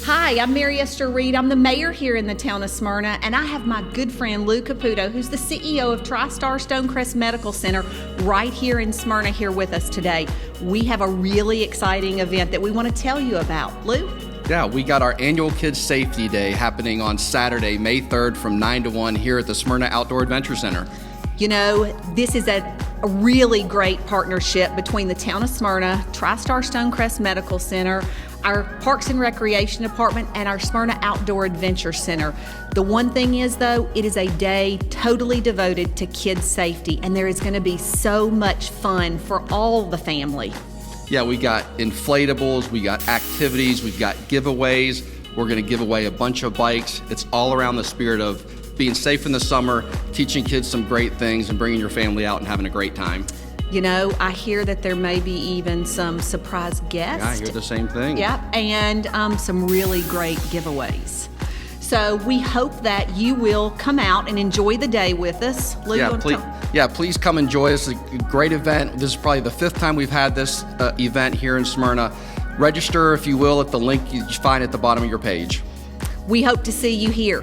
Hi, I'm Mary Esther Reed. I'm the mayor here in the town of Smyrna, and I have my good friend Lou Caputo, who's the CEO of TriStar Stonecrest Medical Center right here in Smyrna here with us today. We have a really exciting event that we want to tell you about. Lou? Yeah, we got our annual Kids Safety Day happening on Saturday, May 3rd from 9 to 1 here at the Smyrna Outdoor Adventure Center. You know, this is a really great partnership between the town of Smyrna, TriStar Stonecrest Medical Center, our Parks and Recreation Department, and our Smyrna Outdoor Adventure Center. The one thing is, though, it is a day totally devoted to kids' safety, and there is going to be so much fun for all the family. Yeah, we got inflatables, we got activities, we've got giveaways. We're going to give away a bunch of bikes. It's all around the spirit of being safe in the summer, teaching kids some great things, and bringing your family out and having a great time. You know, I hear that there may be even some surprise guests. Yeah, I hear the same thing. Yep, and some really great giveaways. So we hope that you will come out and enjoy the day with us. Lou, please come enjoy us. It's a great event. This is probably the 5th time we've had this event here in Smyrna. Register, if you will, at the link you find at the bottom of your page. We hope to see you here.